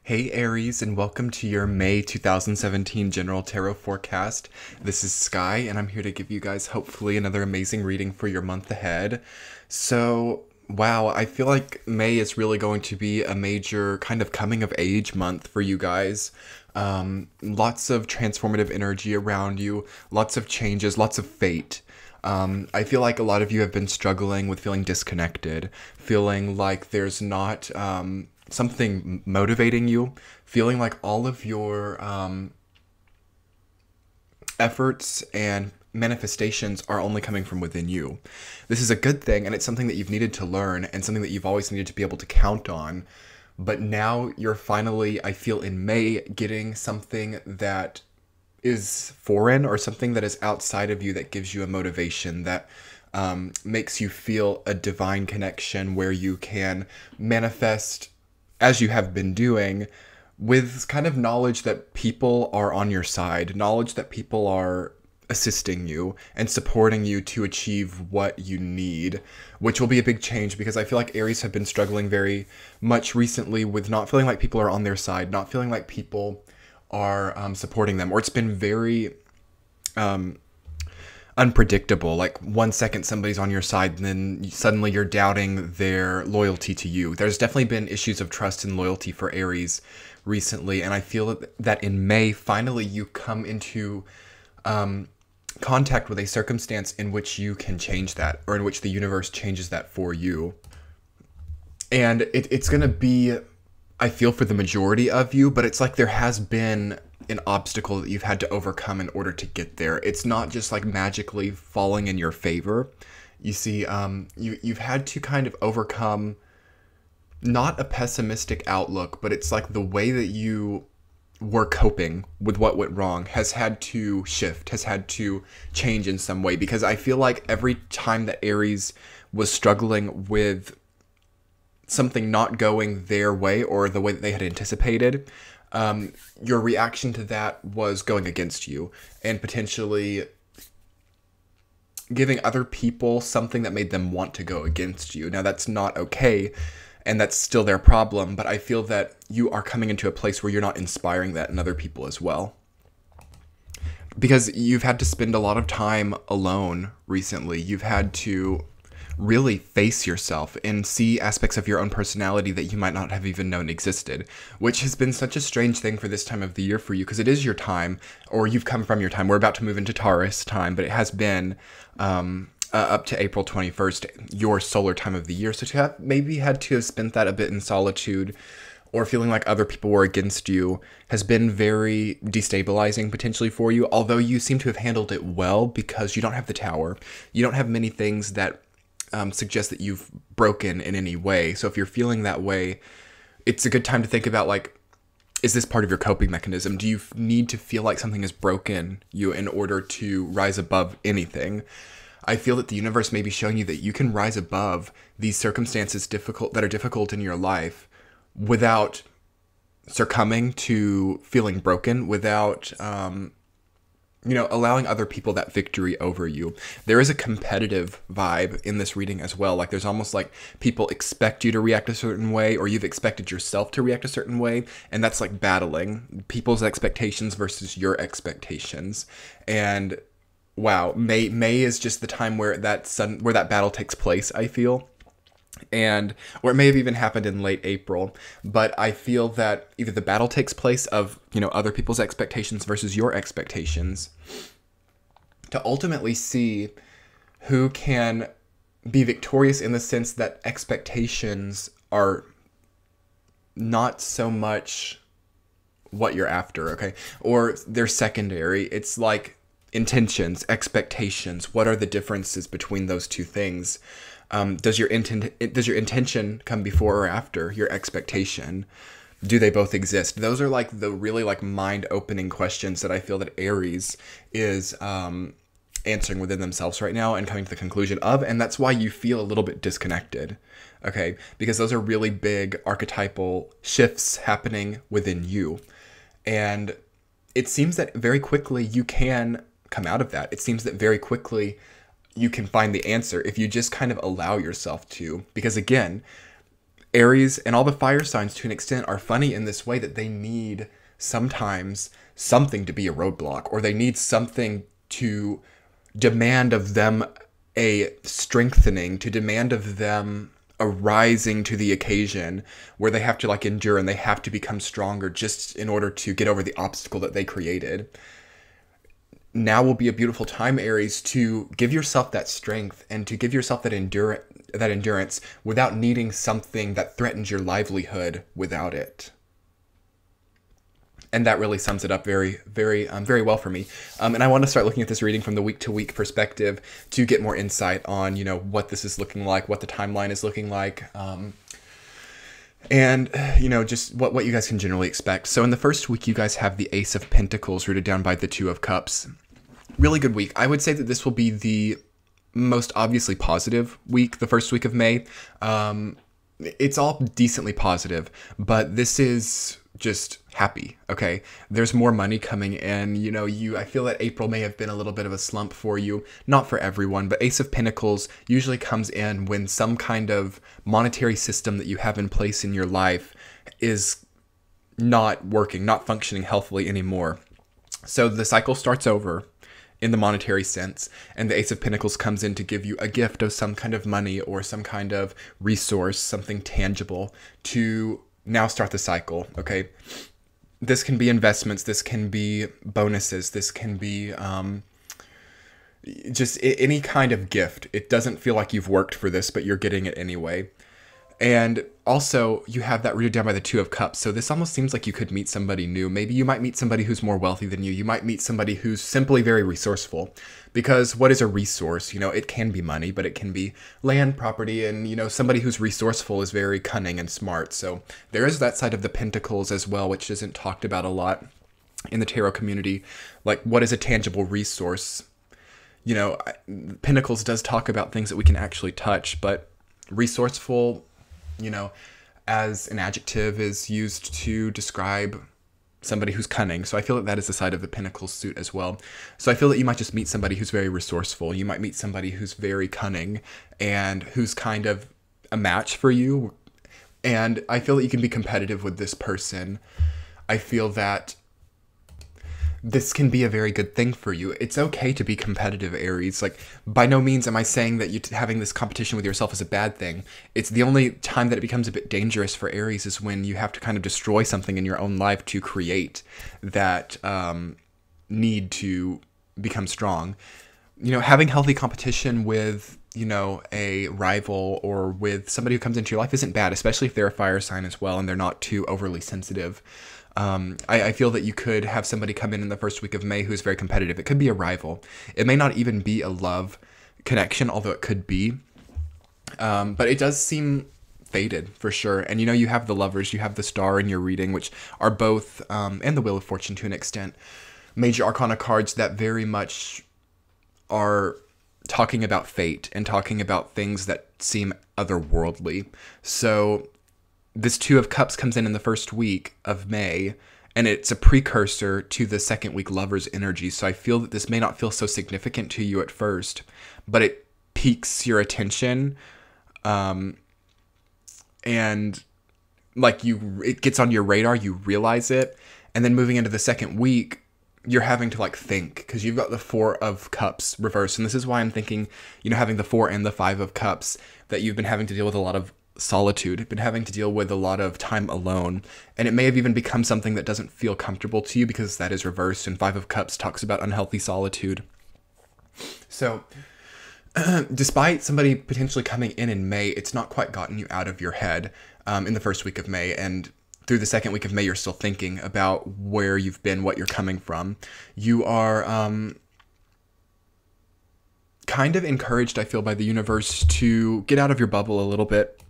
Hey Aries, and welcome to your May 2017 General Tarot Forecast. This is Sky, and I'm here to give you guys hopefully another amazing reading for your month ahead. So, wow, I feel like May is really going to be a major kind of coming of age month for you guys. Lots of transformative energy around you, lots of changes, lots of fate. I feel like a lot of you have been struggling with feeling disconnected, feeling like there's not something motivating you, feeling like all of your efforts and manifestations are only coming from within you. This is a good thing, and it's something that you've needed to learn and something that you've always needed to be able to count on. But now you're finally, I feel in May, getting something that is foreign or something that is outside of you that gives you a motivation that makes you feel a divine connection where you can manifest as you have been doing with kind of knowledge that people are on your side, knowledge that people are assisting you and supporting you to achieve what you need, which will be a big change because I feel like Aries have been struggling very much recently with not feeling like people are on their side, not feeling like people are supporting them, or it's been very unpredictable. Like 1 second somebody's on your side and then suddenly you're doubting their loyalty to you. There's definitely been issues of trust and loyalty for Aries recently, and I feel that in May finally you come into contact with a circumstance in which you can change that, or in which the universe changes that for you. And it's gonna be, I feel, for the majority of you, but it's like there has been an obstacle that you've had to overcome in order to get there. It's not just like magically falling in your favor. You see, you've had to kind of overcome not a pessimistic outlook, but it's like the way that you were coping with what went wrong has had to shift, has had to change in some way, because I feel like every time that Aries was struggling with something not going their way or the way that they had anticipated, your reaction to that was going against you and potentially giving other people something that made them want to go against you. Now, that's not okay, and that's still their problem, but I feel that you are coming into a place where you're not inspiring that in other people as well. Because you've had to spend a lot of time alone recently. You've had to really face yourself and see aspects of your own personality that you might not have even known existed, which has been such a strange thing for this time of the year for you, because it is your time, or you've come from your time. We're about to move into Taurus time, but it has been up to April 21st, your solar time of the year. So to have maybe had to have spent that a bit in solitude or feeling like other people were against you has been very destabilizing potentially for you, although you seem to have handled it well because you don't have the tower. You don't have many things that suggest that you've broken in any way. So if you're feeling that way, it's a good time to think about, like, is this part of your coping mechanism? Do you need to feel like something is broken you in order to rise above anything? I feel that the universe may be showing you that you can rise above these circumstances that are difficult in your life without succumbing to feeling broken, without allowing other people that victory over you. There is a competitive vibe in this reading as well. Like, there's almost like people expect you to react a certain way, or you've expected yourself to react a certain way, and that's like battling people's expectations versus your expectations. And wow, May is just the time where that battle takes place, I feel. Or it may have even happened in late April, but I feel that either the battle takes place of, other people's expectations versus your expectations, to ultimately see who can be victorious, in the sense that expectations are not so much what you're after, okay? Or they're secondary. It's like intentions, expectations. What are the differences between those two things? Does your intention come before or after your expectation? Do they both exist? Those are like the really like mind-opening questions that I feel that Aries is answering within themselves right now and coming to the conclusion of, and that's why you feel a little bit disconnected, okay? Because those are really big archetypal shifts happening within you, and it seems that very quickly you can come out of that. It seems that very quickly you can find the answer if you just kind of allow yourself to. Because again, Aries and all the fire signs, to an extent, are funny in this way that they need sometimes something to be a roadblock, or they need something to demand of them a strengthening, to demand of them a rising to the occasion, where they have to like endure and they have to become stronger just in order to get over the obstacle that they created. Now will be a beautiful time, Aries, to give yourself that strength and to give yourself that endurance without needing something that threatens your livelihood without it. And that really sums it up very, very, very well for me. And I want to start looking at this reading from the week-to-week perspective to get more insight on, you know, what this is looking like, what the timeline is looking like, and, you know, just what you guys can generally expect. So in the first week, you guys have the Ace of Pentacles rooted down by the Two of Cups. Really good week. I would say that this will be the most obviously positive week, the first week of May. It's all decently positive, but this is just happy. Okay, there's more money coming in. You know, I feel that April may have been a little bit of a slump for you, not for everyone, but Ace of Pentacles usually comes in when some kind of monetary system that you have in place in your life is not working, not functioning healthily anymore. So the cycle starts over in the monetary sense, and the Ace of Pentacles comes in to give you a gift of some kind of money or some kind of resource, something tangible, to now start the cycle. Okay, this can be investments, this can be bonuses, this can be just any kind of gift. It doesn't feel like you've worked for this, but you're getting it anyway. And also, you have that rooted down by the Two of Cups. So this almost seems like you could meet somebody new. Maybe you might meet somebody who's more wealthy than you. You might meet somebody who's simply very resourceful. Because what is a resource? You know, it can be money, but it can be land, property, and, you know, somebody who's resourceful is very cunning and smart. So there is that side of the Pentacles as well, which isn't talked about a lot in the tarot community. Like, what is a tangible resource? You know, Pentacles does talk about things that we can actually touch, but resourceful, you know, as an adjective is used to describe somebody who's cunning. So I feel that that is the side of the Pentacles suit as well. So I feel that you might just meet somebody who's very resourceful. You might meet somebody who's very cunning and who's kind of a match for you. And I feel that you can be competitive with this person. I feel that this can be a very good thing for you. It's okay to be competitive, Aries. Like, by no means am I saying that you having this competition with yourself is a bad thing. It's the only time that it becomes a bit dangerous for Aries is when you have to kind of destroy something in your own life to create that need to become strong. You know, having healthy competition with, you know, a rival or with somebody who comes into your life isn't bad, especially if they're a fire sign as well and they're not too overly sensitive. I feel that you could have somebody come in the first week of May who's very competitive. It could be a rival. It may not even be a love connection, although it could be. But it does seem fated for sure. And, you know, you have the Lovers, you have the Star in your reading, which are both, and the Wheel of Fortune to an extent, major arcana cards that very much are talking about fate and talking about things that seem otherworldly. So this Two of Cups comes in the first week of May, and it's a precursor to the second week Lovers energy. So I feel that this may not feel so significant to you at first, but it piques your attention, and like it gets on your radar, you realize it, and then moving into the second week, you're having to like think, because you've got the Four of Cups reversed, and this is why I'm thinking, you know, having the Four and the Five of Cups, that you've been having to deal with a lot of solitude, been having to deal with a lot of time alone, and it may have even become something that doesn't feel comfortable to you because that is reversed, and Five of Cups talks about unhealthy solitude. So despite somebody potentially coming in May, it's not quite gotten you out of your head in the first week of May, and through the second week of May, you're still thinking about where you've been, what you're coming from. You are kind of encouraged, I feel, by the universe to get out of your bubble a little bit.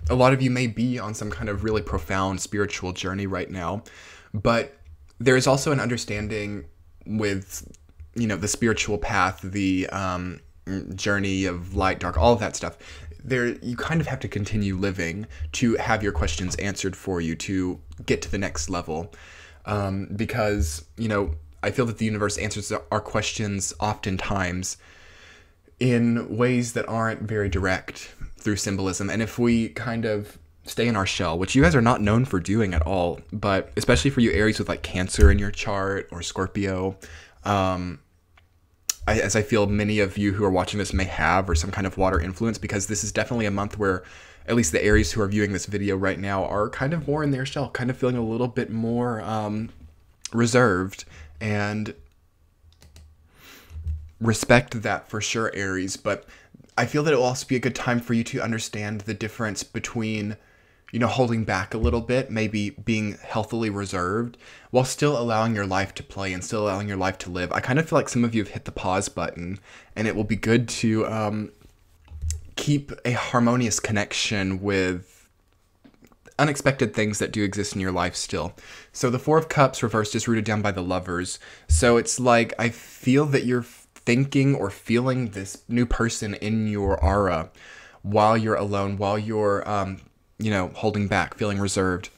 A lot of you may be on some kind of really profound spiritual journey right now, but there is also an understanding with, you know, the spiritual path, the journey of light, dark, all of that stuff. There, you kind of have to continue living to have your questions answered for you to get to the next level, because, you know, I feel that the universe answers our questions oftentimes in ways that aren't very direct through symbolism. And if we kind of stay in our shell, which you guys are not known for doing at all. But especially for you Aries with like Cancer in your chart or Scorpio, as I feel many of you who are watching this may have, or some kind of water influence, because this is definitely a month where at least the Aries who are viewing this video right now are kind of more in their shell, kind of feeling a little bit more reserved, and respect that for sure, Aries. But I feel that it will also be a good time for you to understand the difference between, you know, holding back a little bit, maybe being healthily reserved, while still allowing your life to play and still allowing your life to live. I kind of feel like some of you have hit the pause button, and it will be good to keep a harmonious connection with unexpected things that do exist in your life still. So the Four of Cups reversed is rooted down by the Lovers. So it's like, I feel that you're thinking or feeling this new person in your aura while you're alone, while you're, you know, holding back, feeling reserved.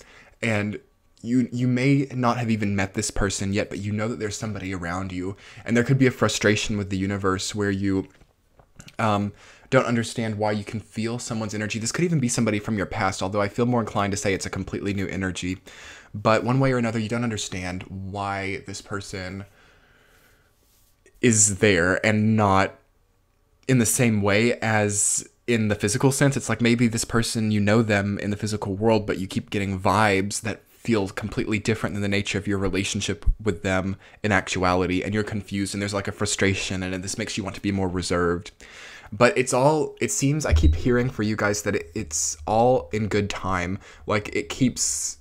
And you may not have even met this person yet, but you know that there's somebody around you. And there could be a frustration with the universe where you don't understand why you can feel someone's energy. This could even be somebody from your past, although I feel more inclined to say it's a completely new energy. But one way or another, you don't understand why this person is there, and not in the same way as in the physical sense. It's like maybe this person, you know them in the physical world, but you keep getting vibes that feel completely different than the nature of your relationship with them in actuality, and you're confused, and there's like a frustration, and this makes you want to be more reserved. But it's all, it seems, I keep hearing for you guys that it's all in good time. Like, it keeps,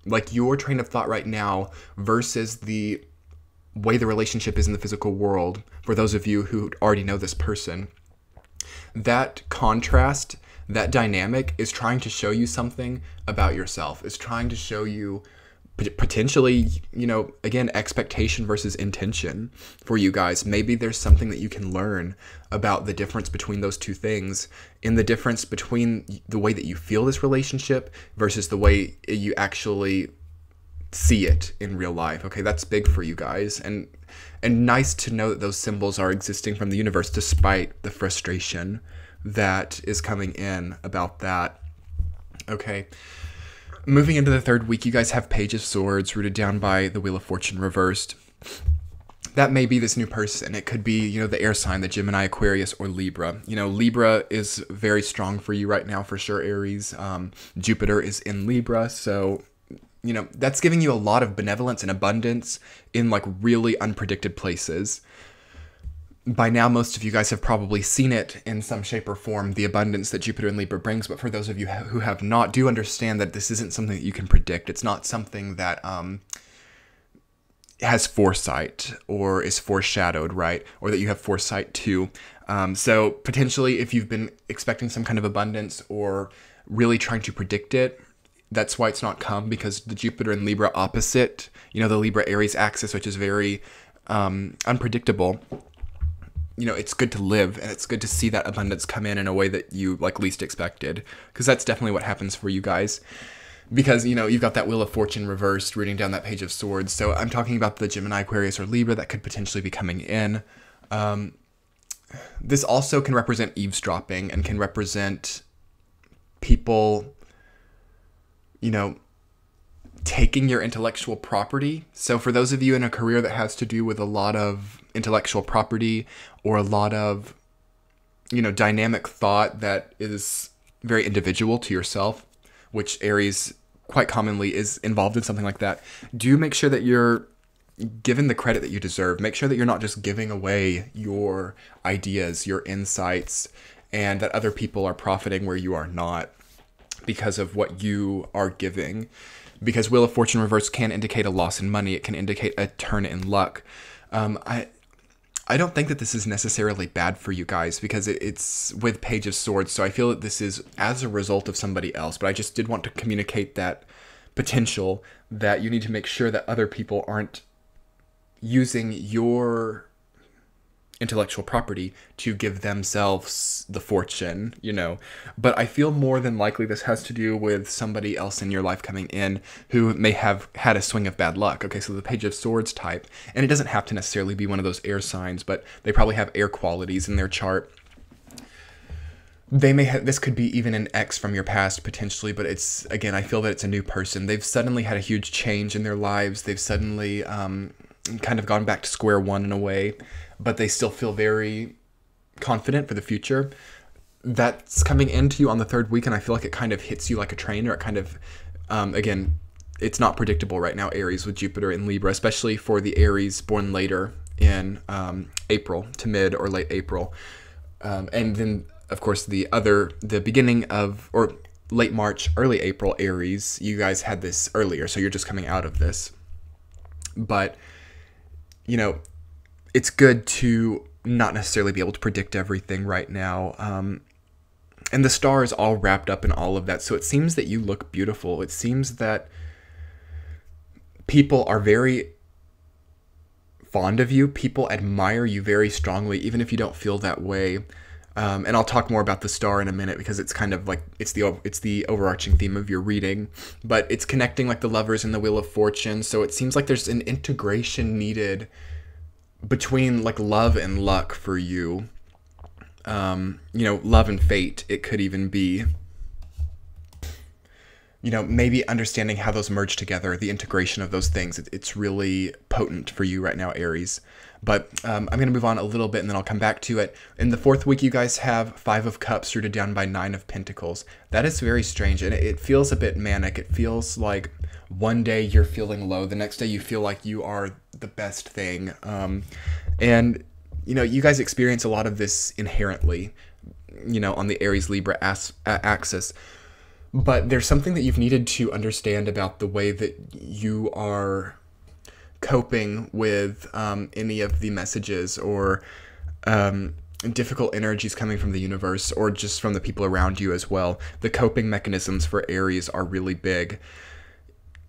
like, your train of thought right now versus the way the relationship is in the physical world, for those of you who already know this person, that contrast, that dynamic is trying to show you something about yourself. It's trying to show you potentially, you know, again, expectation versus intention for you guys. Maybe there's something that you can learn about the difference between those two things, in the difference between the way that you feel this relationship versus the way you actually see it in real life. Okay, that's big for you guys, and nice to know that those symbols are existing from the universe despite the frustration that is coming in about that. Okay, moving into the third week, you guys have Page of Swords rooted down by the Wheel of Fortune reversed. That may be this new person. It could be, you know, the air sign, the Gemini, Aquarius, or Libra. You know, Libra is very strong for you right now for sure, Aries. Jupiter is in Libra, so you know, that's giving you a lot of benevolence and abundance in like really unpredicted places. By now, most of you guys have probably seen it in some shape or form, the abundance that Jupiter and Libra brings. But for those of you who have not, do understand that this isn't something that you can predict. It's not something that has foresight or is foreshadowed, right? Or that you have foresight to. So potentially, if you've been expecting some kind of abundance or really trying to predict it, that's why it's not come, because the Jupiter and Libra opposite, you know, the Libra-Aries axis, which is very unpredictable, you know, it's good to live, and it's good to see that abundance come in a way that you like least expected, because that's definitely what happens for you guys. Because, you know, you've got that Wheel of Fortune reversed, reading down that Page of Swords. So I'm talking about the Gemini, Aquarius, or Libra that could potentially be coming in. This also can represent eavesdropping and can represent people, you know, taking your intellectual property. So for those of you in a career that has to do with a lot of intellectual property or a lot of, you know, dynamic thought that is very individual to yourself, which Aries quite commonly is involved in something like that, do make sure that you're given the credit that you deserve. Make sure that you're not just giving away your ideas, your insights, and that other people are profiting where you are not because of what you are giving. Because Wheel of Fortune reverse can indicate a loss in money. It can indicate a turn in luck. I don't think that this is necessarily bad for you guys, because it's with Page of Swords, so I feel that this is as a result of somebody else, but I just did want to communicate that potential that you need to make sure that other people aren't using your intellectual property to give themselves the fortune, you know. But I feel more than likely this has to do with somebody else in your life coming in who may have had a swing of bad luck. Okay, so the Page of Swords type, and it doesn't have to necessarily be one of those air signs, but they probably have air qualities in their chart. They may have, this could be even an ex from your past potentially, but it's, again, I feel that it's a new person. They've suddenly had a huge change in their lives. They've suddenly kind of gone back to square one in a way, but they still feel very confident for the future. That's coming into you on the third week, and I feel like it kind of hits you like a train, or it kind of, again, it's not predictable right now, Aries, with Jupiter in Libra, especially for the Aries born later in April to mid or late April. And then, of course, the beginning of, or late March, early April Aries, you guys had this earlier, so you're just coming out of this. But, you know, it's good to not necessarily be able to predict everything right now. And the star is all wrapped up in all of that, so it seems that you look beautiful. It seems that people are very fond of you. People admire you very strongly, even if you don't feel that way. And I'll talk more about the star in a minute, because it's kind of like, it's the overarching theme of your reading, but it's connecting like the Lovers and the Wheel of Fortune. So it seems like there's an integration needed between like love and luck for you. You know, love and fate, it could even be. You know, maybe understanding how those merge together, the integration of those things, it's really potent for you right now, Aries. But I'm going to move on a little bit, and then I'll come back to it. In the fourth week, you guys have 5 of Cups rooted down by 9 of Pentacles. That is very strange, and it feels a bit manic. It feels like one day you're feeling low, the next day you feel like you are the best thing. And, you know, you guys experience a lot of this inherently, you know, on the Aries-Libra axis. But there's something that you've needed to understand about the way that you are coping with any of the messages or difficult energies coming from the universe, or just from the people around you as well. The coping mechanisms for Aries are really big.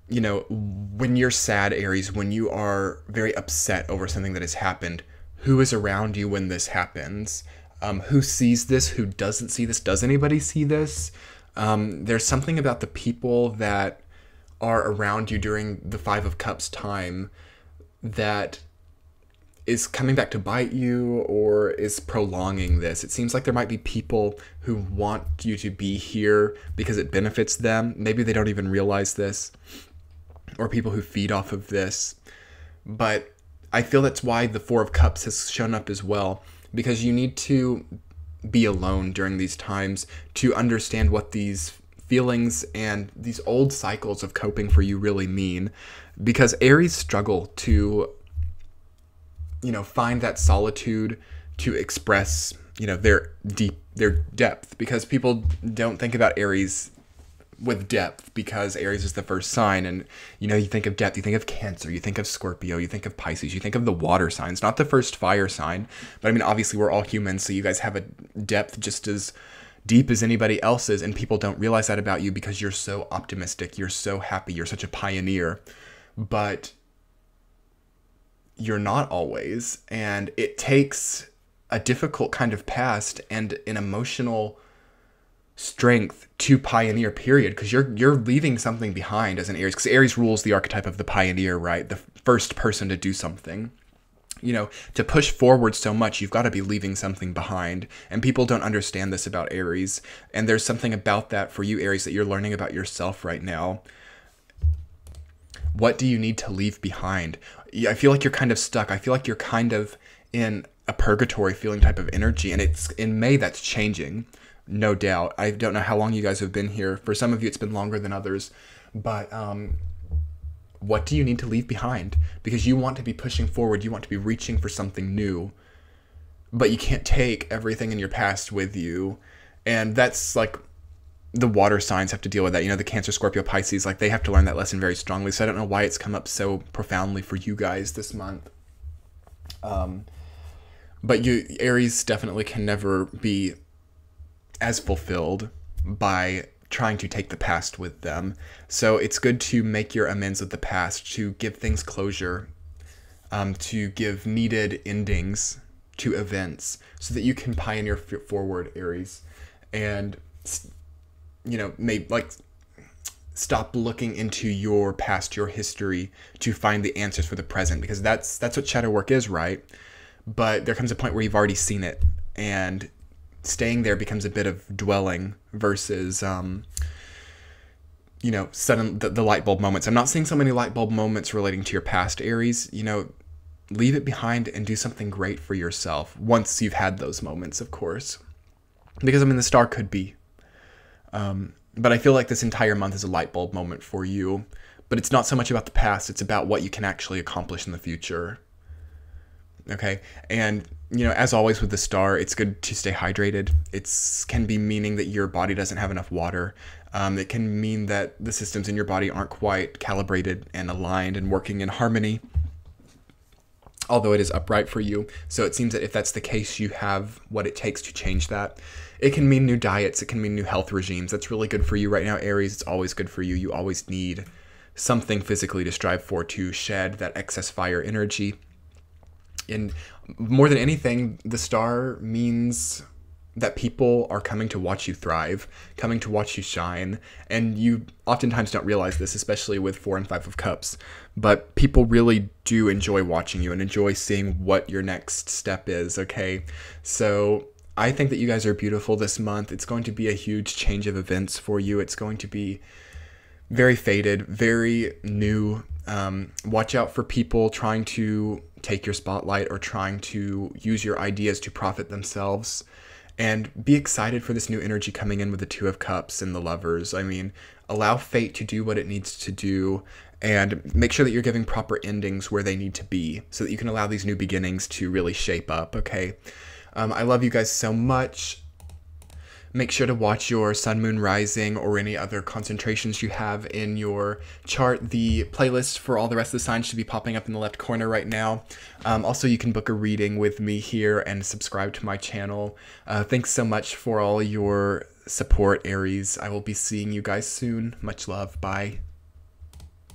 You know, when you're sad, Aries, when you are very upset over something that has happened, who is around you when this happens? Who sees this? Who doesn't see this? Does anybody see this? There's something about the people that are around you during the 5 of Cups time that is coming back to bite you, or is prolonging this. It seems like there might be people who want you to be here because it benefits them. Maybe they don't even realize this, or people who feed off of this. But I feel that's why the 4 of Cups has shown up as well, because you need to be alone during these times to understand what these feelings and these old cycles of coping for you really mean. Because Aries struggle to, you know, find that solitude to express, you know, their depth, because people don't think about Aries with depth, because Aries is the first sign, and, you know, you think of depth, you think of Cancer, you think of Scorpio, you think of Pisces, you think of the water signs, not the first fire sign. But I mean, obviously we're all humans, so you guys have a depth just as deep as anybody else's, and people don't realize that about you because you're so optimistic, you're so happy, you're such a pioneer. But you're not always, and it takes a difficult kind of past and an emotional strength to pioneer, period, because you're leaving something behind as an Aries, because Aries rules the archetype of the pioneer, right? The first person to do something. You know, to push forward so much, you've got to be leaving something behind, and people don't understand this about Aries, and there's something about that for you, Aries, that you're learning about yourself right now. What do you need to leave behind? I feel like you're kind of stuck. I feel like you're kind of in a purgatory feeling type of energy, and it's in May that's changing, no doubt. I don't know how long you guys have been here. For some of you, it's been longer than others, but what do you need to leave behind? Because you want to be pushing forward, you want to be reaching for something new, but you can't take everything in your past with you, and that's like, the water signs have to deal with that. You know, the Cancer, Scorpio, Pisces, like, they have to learn that lesson very strongly. So I don't know why it's come up so profoundly for you guys this month. But you, Aries, definitely can never be as fulfilled by trying to take the past with them. So it's good to make your amends with the past, to give things closure, to give needed endings to events, so that you can pioneer forward, Aries. And, you know, maybe like stop looking into your past, your history, to find the answers for the present, because that's what shadow work is, right? But there comes a point where you've already seen it, and staying there becomes a bit of dwelling versus, you know, sudden the light bulb moments. I'm not seeing so many light bulb moments relating to your past, Aries. You know, leave it behind and do something great for yourself once you've had those moments, of course. Because, I mean, the star could be. But I feel like this entire month is a light bulb moment for you. But it's not so much about the past. It's about what you can actually accomplish in the future. Okay? And, you know, as always with the star, it's good to stay hydrated. It can be meaning that your body doesn't have enough water. It can mean that the systems in your body aren't quite calibrated and aligned and working in harmony, although it is upright for you. So it seems that if that's the case, you have what it takes to change that. It can mean new diets. It can mean new health regimes. That's really good for you right now, Aries. It's always good for you. You always need something physically to strive for, to shed that excess fire energy. And more than anything, the star means that people are coming to watch you thrive, coming to watch you shine. And you oftentimes don't realize this, especially with 4 and 5 of Cups. But people really do enjoy watching you and enjoy seeing what your next step is, okay? So I think that you guys are beautiful this month. It's going to be a huge change of events for you. It's going to be very faded, very new. Watch out for people trying to take your spotlight or trying to use your ideas to profit themselves. And be excited for this new energy coming in with the 2 of Cups and the Lovers. I mean, allow fate to do what it needs to do and make sure that you're giving proper endings where they need to be so that you can allow these new beginnings to really shape up, okay? I love you guys so much. Make sure to watch your sun, moon, rising, or any other concentrations you have in your chart. The playlist for all the rest of the signs should be popping up in the left corner right now. Also, you can book a reading with me here and subscribe to my channel. Thanks so much for all your support, Aries. I will be seeing you guys soon. Much love. Bye.